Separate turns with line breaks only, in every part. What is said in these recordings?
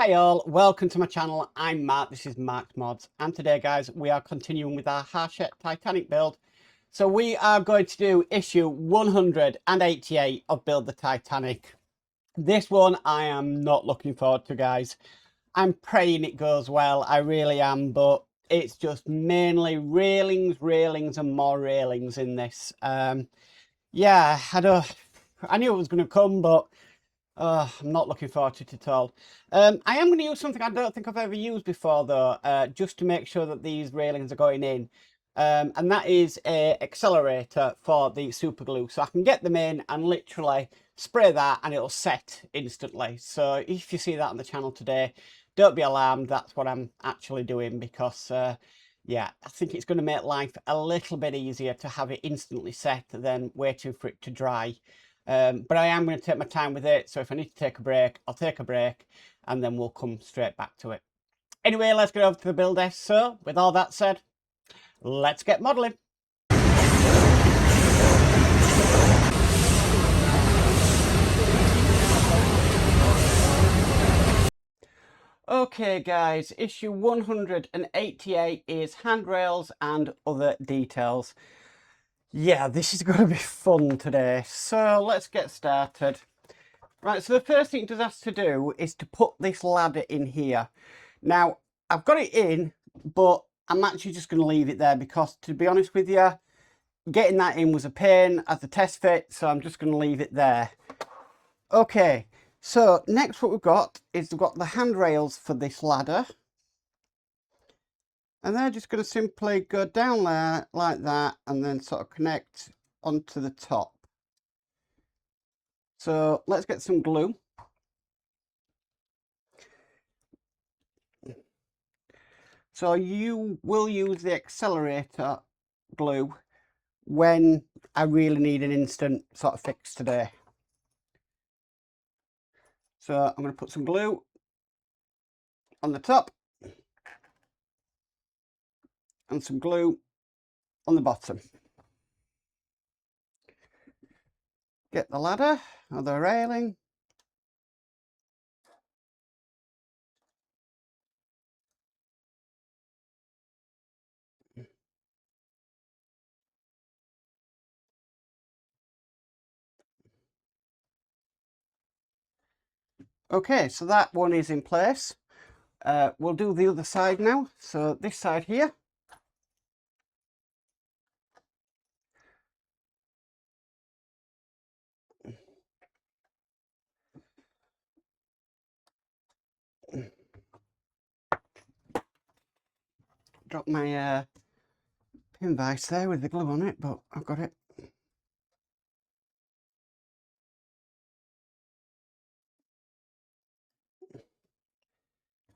Hi all, welcome to my channel. I'm Mark, this is Mark's Mods, and today guys we are continuing with our Hachette Titanic build. So we are going to do issue 188 of Build the Titanic. This one I am not looking forward to, guys. I'm praying it goes well, I really am, but it's just mainly railings and more railings in this. Yeah, I knew it was going to come, but I'm not looking forward to it at all. I am going to use something I don't think I've ever used before, though, just to make sure that these railings are going in. And that is an accelerator for the super glue. So I can get them in and literally spray that and it'll set instantly. So if you see that on the channel today, don't be alarmed. That's what I'm actually doing because, yeah, I think it's going to make life a little bit easier to have it instantly set than waiting for it to dry. But I am going to take my time with it, so if I need to take a break, I'll take a break and then we'll come straight back to it. Anyway, let's get over to the build desk. So with all that said, let's get modelling. Okay guys, issue 188 is Handrails and Other Details. Yeah, this is going to be fun today, so let's get started. Right, so the first thing it does ask to do is to put this ladder in here. Now, I've got it in, but I'm actually just going to leave it there because, to be honest with you, getting that in was a pain as a test fit, so I'm just going to leave it there. Okay, so next what we've got is we've got the handrails for this ladder. And they're just going to simply go down there like that and then sort of connect onto the top. So let's get some glue. So you will use the accelerator glue when I really need an instant sort of fix today. So I'm going to put some glue on the top and some glue on the bottom. Get the ladder or the railing. Okay, so that one is in place. We'll do the other side now. So this side here. Drop my pin vise there with the glue on it, but I've got it.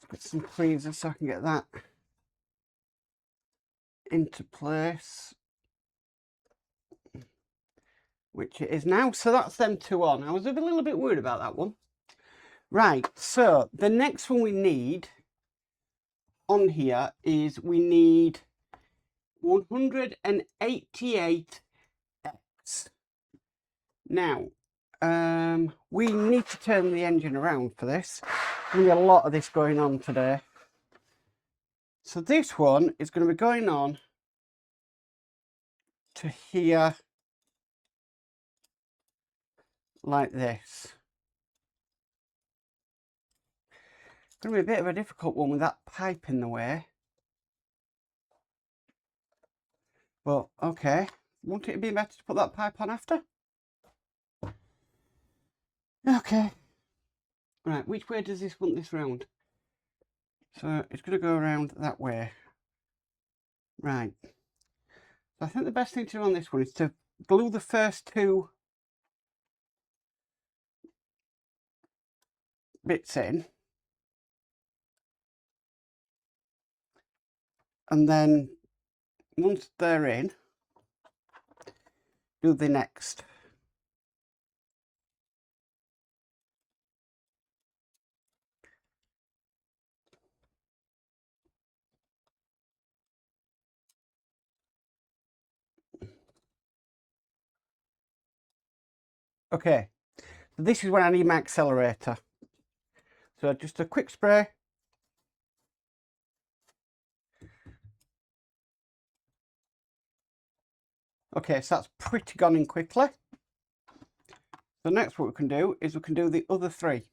Put some tweezers so I can get that into place, which it is now. So that's them two on. I was a little bit worried about that one. Right, so the next one we need on here is we need 188X. Now, we need to turn the engine around for this. There's going to be a lot of this going on today. So this one is going to be going on to here like this. It's going to be a bit of a difficult one with that pipe in the way. But okay, wouldn't it be better to put that pipe on after? Okay. Right, which way does this want this round? So it's going to go around that way. Right. So I think the best thing to do on this one is to glue the first two bits in. And then once they're in, do the next. Okay, so this is when I need my accelerator. So just a quick spray. Okay, so that's pretty gone in quickly. So next what we can do is we can do the other 3.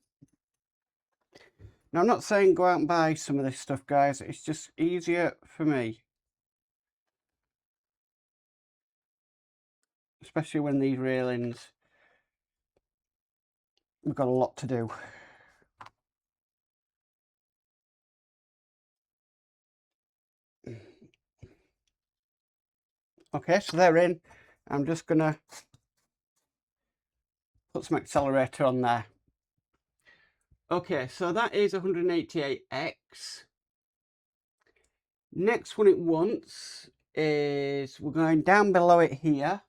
Now I'm not saying go out and buy some of this stuff, guys. It's just easier for me. Especially when these railings, we've got a lot to do. Okay, so they're in. I'm just gonna put some accelerator on there. Okay, so that is 188x. Next one it wants is, we're going down below it here,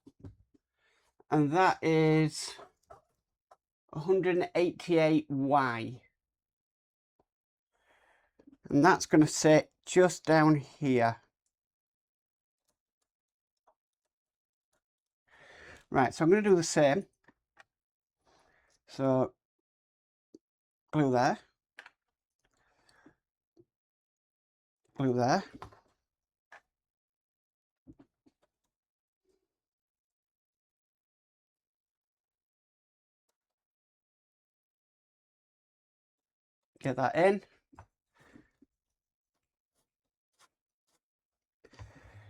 and that is 188y. And that's going to sit just down here. Right, so I'm going to do the same. So glue there, glue there. Get that in.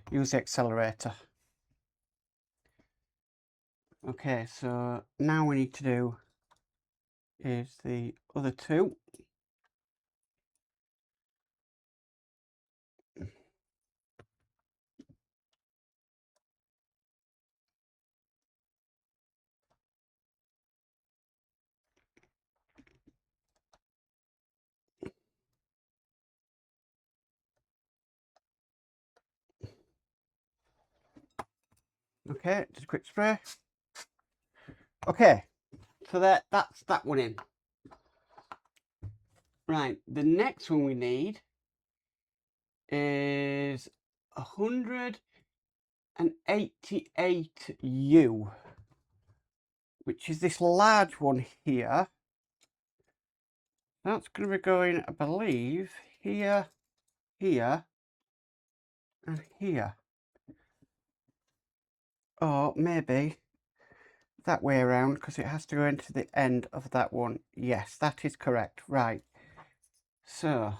Use the accelerator. Okay, so now we need to do is the other 2. Okay, just a quick spray. Okay, so that's that one in. Right, the next one we need is 188U, which is this large one here. That's going to be going, I believe, here, here, and here. Or maybe that way around, because it has to go into the end of that one. Yes, that is correct. Right. So,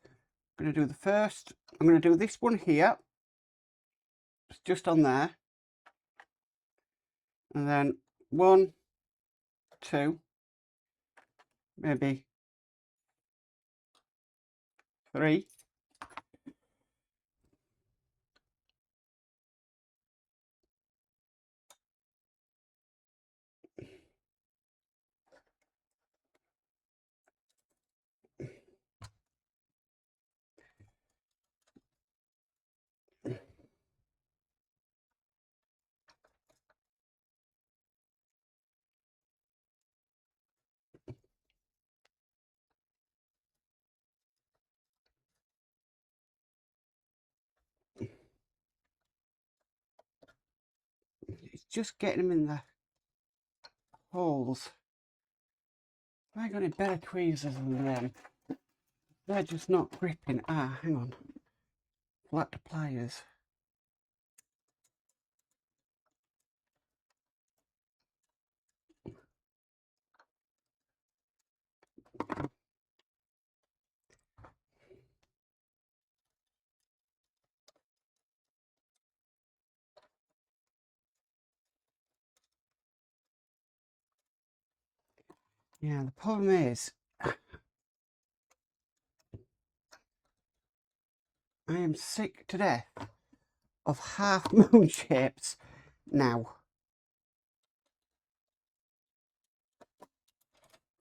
I'm going to do the first. I'm going to do this one here. It's just on there. And then 1, 2, maybe 3. It's just getting them in the holes. Have I got any better tweezers than them? They're just not gripping. Ah, hang on. Flat pliers. Yeah, the problem is, I am sick to death of half moon shapes now.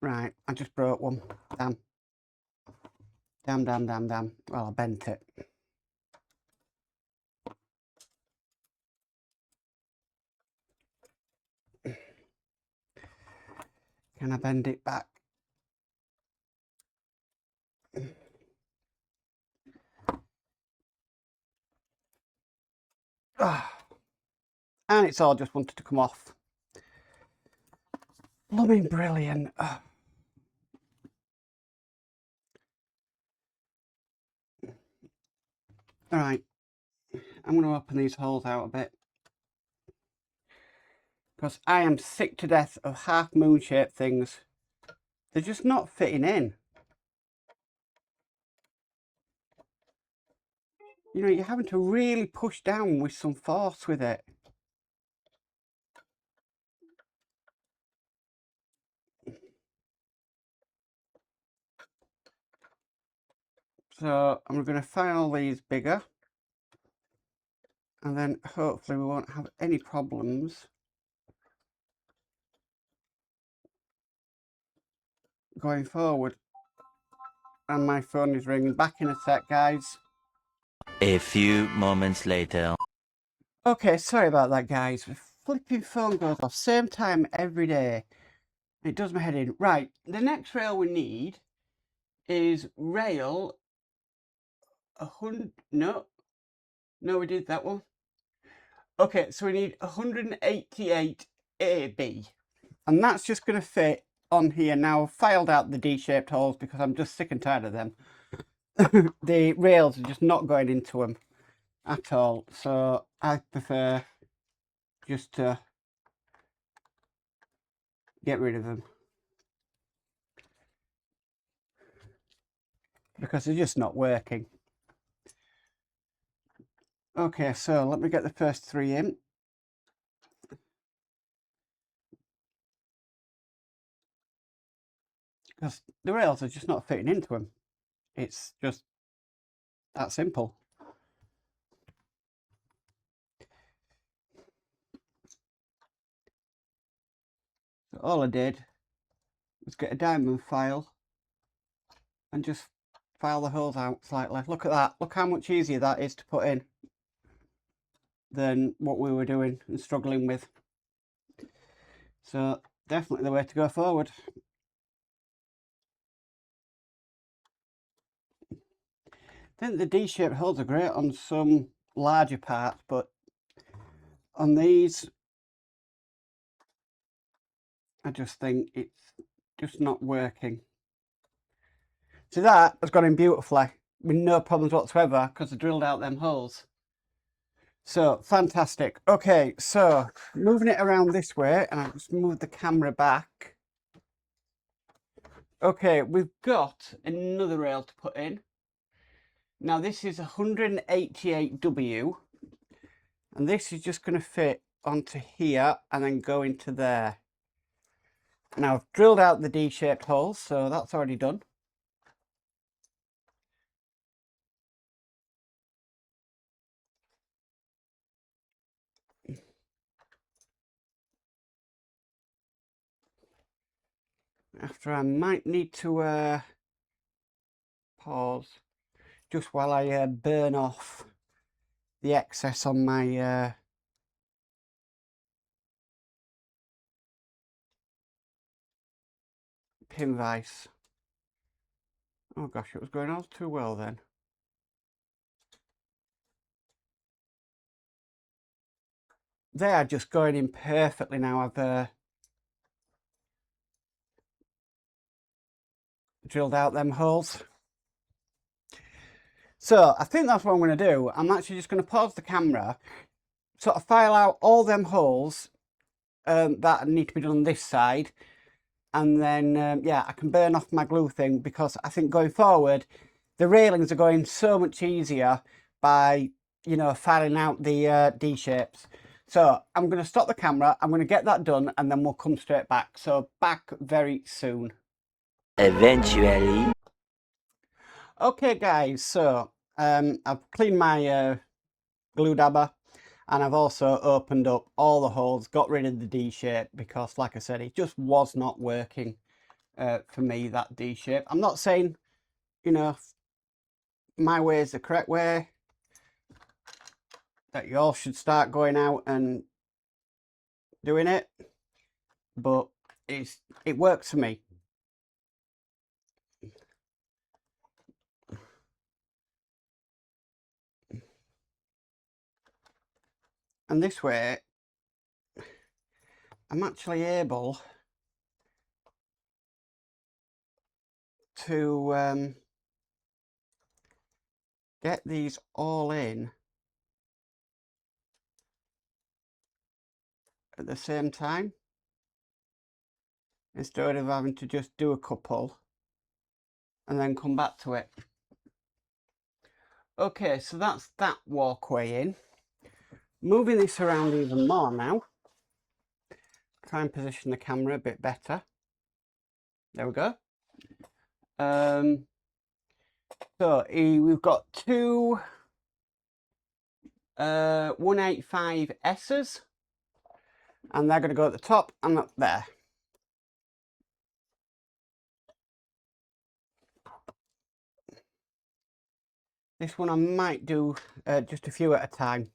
Right, I just broke one. Damn. Damn, damn, damn, damn. Well, I bent it. Can I bend it back? And it's all just wanted to come off. Blooming brilliant. Alright, I'm going to open these holes out a bit, because I am sick to death of half moon shaped things. They're just not fitting in. You know, you're having to really push down with some force with it. So I'm going to file these bigger, and then hopefully we won't have any problems going forward. And my phone is ringing. Back in a sec, guys.
A few moments later.
Okay, sorry about that, guys. The flipping phone goes off same time every day. It does my head in. Right, the next rail we need is rail 100. No, we did that one. Okay, so we need 188 AB, and that's just going to fit on here. Now I've filed out the D-shaped holes because I'm just sick and tired of them. The rails are just not going into them at all, so I prefer just to get rid of them because they're just not working. Okay, so let me get the first 3 in. Because the rails are just not fitting into them. It's just that simple. So all I did was get a diamond file and just file the holes out slightly. Look at that. Look how much easier that is to put in than what we were doing and struggling with. So definitely the way to go forward. I think the D-shaped holes are great on some larger parts, but on these I just think it's just not working. So that has gone in beautifully with no problems whatsoever because I drilled out them holes. So fantastic. Okay, so moving it around this way, and I'll just move the camera back. Okay, we've got another rail to put in. Now this is 188W, and this is just going to fit onto here and then go into there. Now I've drilled out the D-shaped holes, so that's already done. After I might need to pause just while I burn off the excess on my pin vise. Oh gosh, it was going all too well then. They are just going in perfectly now. I've drilled out them holes. So I think that's what I'm going to do. I'm actually just going to pause the camera, sort of file out all them holes that need to be done on this side, and then yeah, I can burn off my glue thing, because I think going forward the railings are going so much easier by, you know, filing out the D shapes. So I'm going to stop the camera, I'm going to get that done, and then we'll come straight back. So back very soon.
Eventually.
Okay guys, so I've cleaned my glue dabber, and I've also opened up all the holes, got rid of the D shape, because like I said, it just was not working for me, that D shape. I'm not saying, you know, my way is the correct way, that you all should start going out and doing it, but it works for me. And this way I'm actually able to get these all in at the same time, instead of having to just do a couple and then come back to it. Okay, so that's that walkway in. Moving this around even more now. Try and position the camera a bit better. There we go. So we've got two 185 S's, and they're going to go at the top and up there. This one I might do just a few at a time,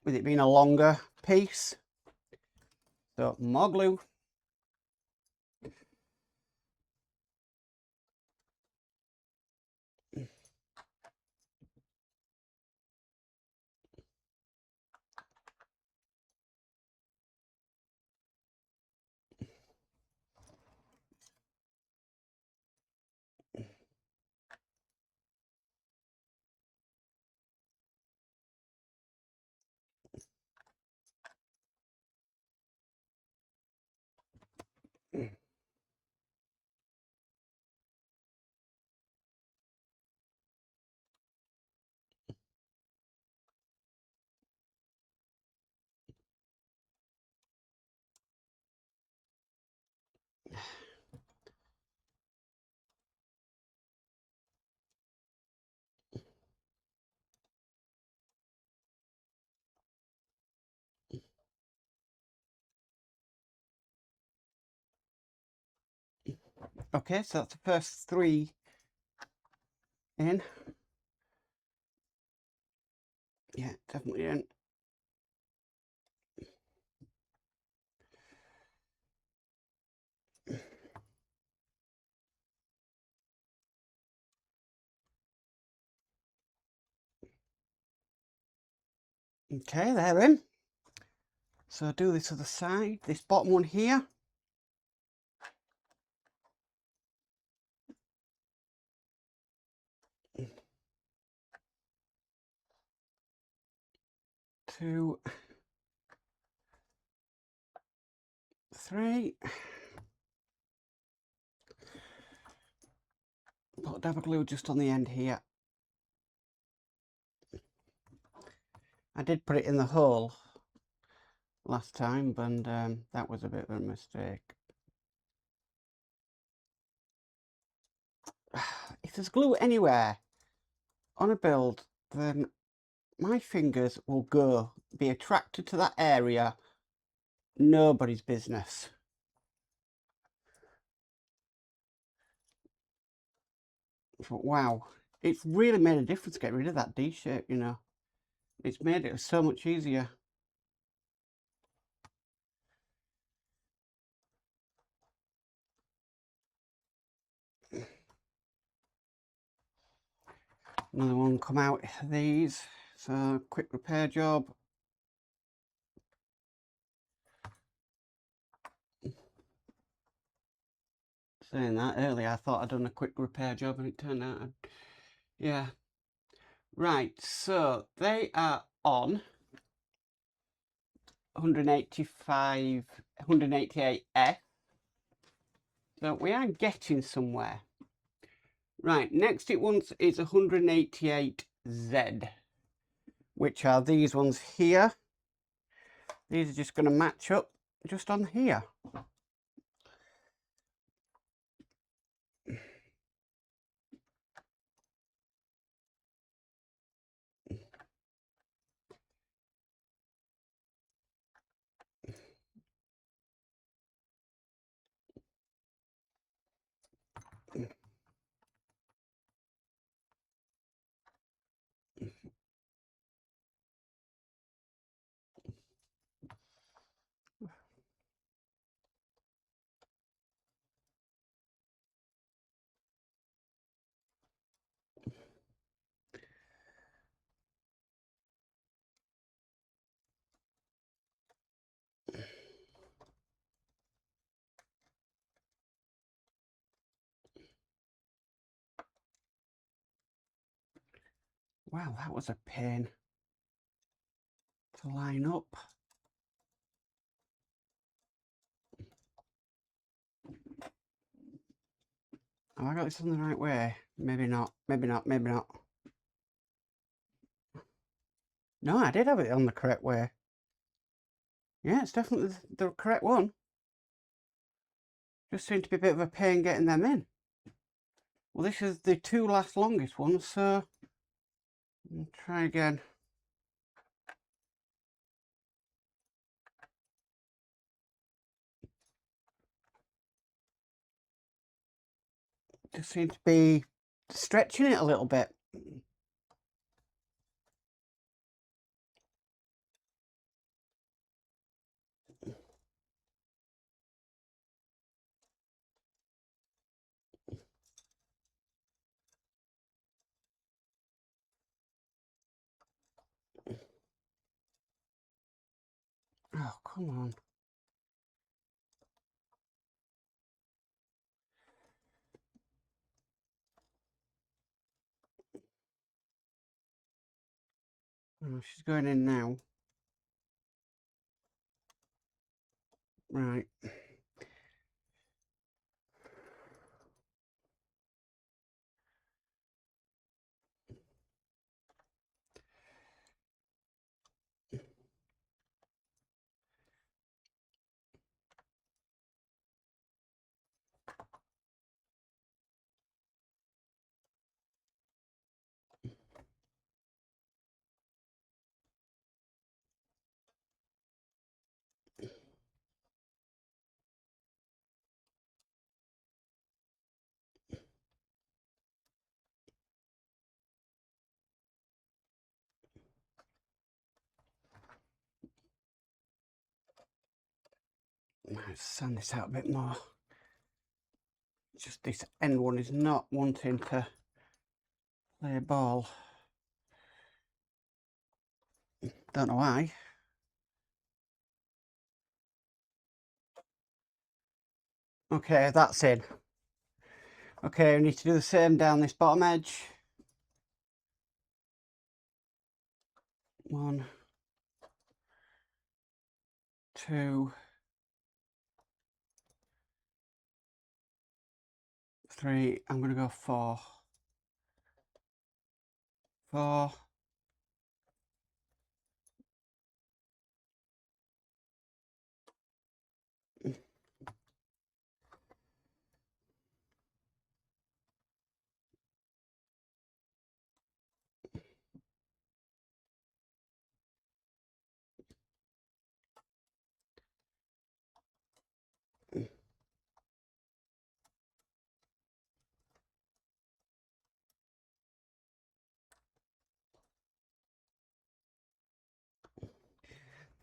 with it being a longer piece. So more glue. Okay, so that's the first three in. Yeah, definitely in. Okay, they're in. So do this other side, this bottom one here. Two, three. Put dab of glue just on the end here. I did put it in the hole last time, but that was a bit of a mistake. If there's glue anywhere on a build, then my fingers will be attracted to that area. Nobody's business. But wow, it's really made a difference getting rid of that D shape, you know. It's made it so much easier. Another one come out of these. So quick repair job. Saying that earlier, I thought I'd done a quick repair job and it turned out, yeah. Right, so they are on 185, 188F. So we are getting somewhere. Right, next it wants is 188Z, which are these ones here. These are just going to match up just on here. Wow, that was a pain to line up. Have I got this on the right way? Maybe not, maybe not, maybe not. No, I did have it on the correct way. Yeah, it's definitely the correct one. Just seemed to be a bit of a pain getting them in. Well, this is the two last longest ones, so I'll try again. Just seem to be stretching it a little bit. Oh, come on. Oh, she's going in now. Right. Let's sand this out a bit more. Just this end one is not wanting to play ball. Don't know why. Okay, that's in. Okay, we need to do the same down this bottom edge. 1, 2, 3. I'm going to go 4. 4.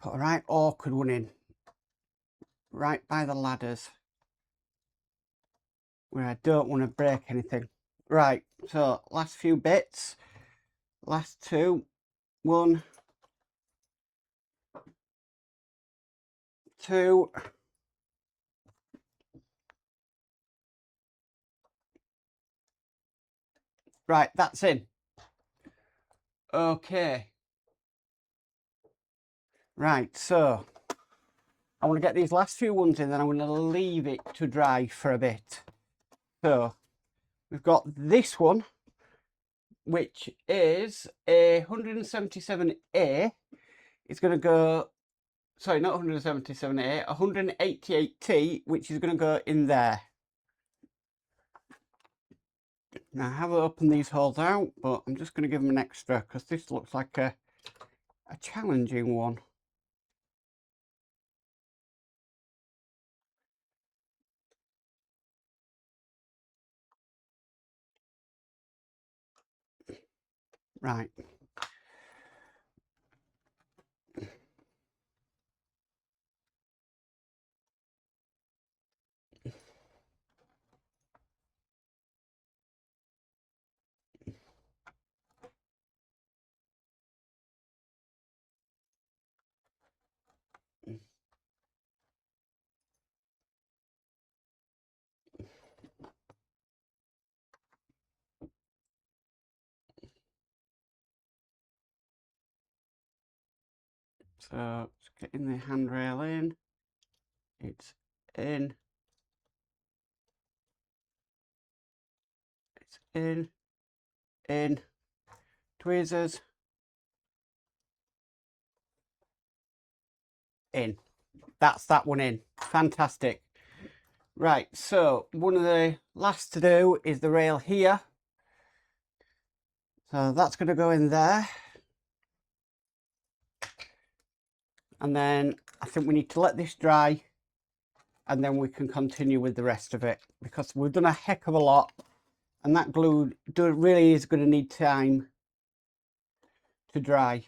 Put a right awkward one in. Right by the ladders. Where I don't want to break anything. Right, so last few bits. Last 2. 1, 2. Right, that's in. Okay. Right, so I want to get these last few ones in, then I'm going to leave it to dry for a bit. So we've got this one, which is a 177A. It's going to go, sorry, not 177A, 188T, which is going to go in there. Now I have opened these holes out, but I'm just going to give them an extra because this looks like a challenging one. Right. So just getting the handrail in. It's in. It's in. Tweezers. In. That's that one in. Fantastic. Right, so one of the last to do is the rail here. So that's going to go in there. And then I think we need to let this dry and then we can continue with the rest of it, because we've done a heck of a lot and that glue really is going to need time to dry.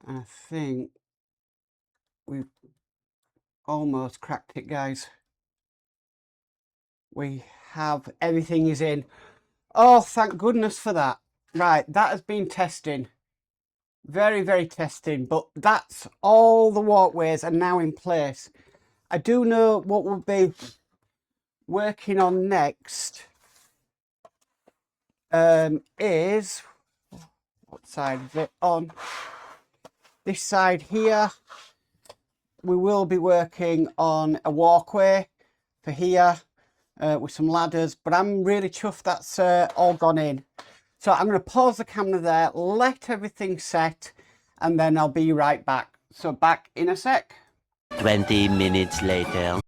I think we've almost cracked it, guys. We have, everything is in. Oh, thank goodness for that. Right, that has been testing. Very, very testing, but that's all the walkways are now in place. I do know what we'll be working on next is, what side is it on? This side here. We will be working on a walkway for here with some ladders, but I'm really chuffed that's all gone in. So I'm going to pause the camera there, let everything set, and then I'll be right back. So back in a sec.
20 minutes later.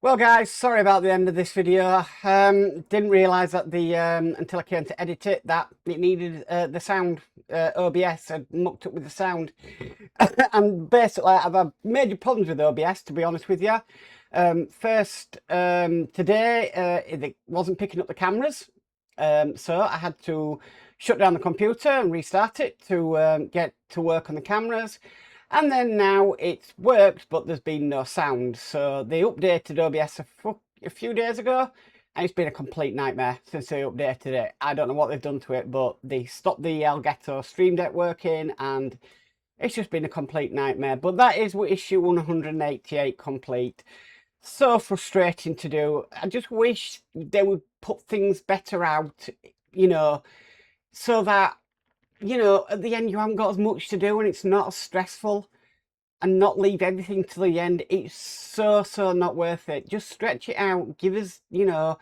Well guys, sorry about the end of this video. Didn't realise that until I came to edit it that it needed the sound. OBS had mucked up with the sound. And basically I've had major problems with OBS, to be honest with you. First, today it wasn't picking up the cameras. So I had to shut down the computer and restart it to get to work on the cameras. And then now it's worked, but there's been no sound. So they updated OBS a few days ago, and it's been a complete nightmare since they updated it. I don't know what they've done to it, but they stopped the Elgato Stream Deck working, and it's just been a complete nightmare. But that is issue 188 complete. So frustrating to do. I just wish they would put things better out, you know, so that, you know, at the end you haven't got as much to do and it's not as stressful, and not leave everything to the end. It's so not worth it. Just stretch it out, give us, you know,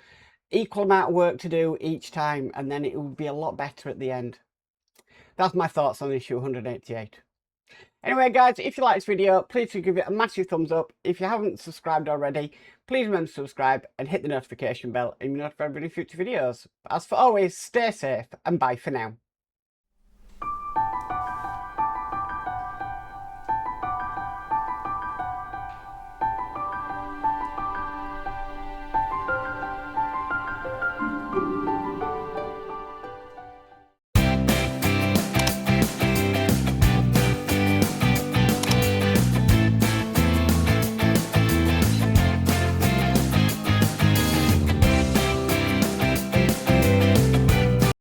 equal amount of work to do each time, and then it will be a lot better at the end. That's my thoughts on issue 188. Anyway guys, if you like this video, please do give it a massive thumbs up. If you haven't subscribed already, please remember to subscribe and hit the notification bell and you'll be notified of any future videos. As for always, stay safe and bye for now.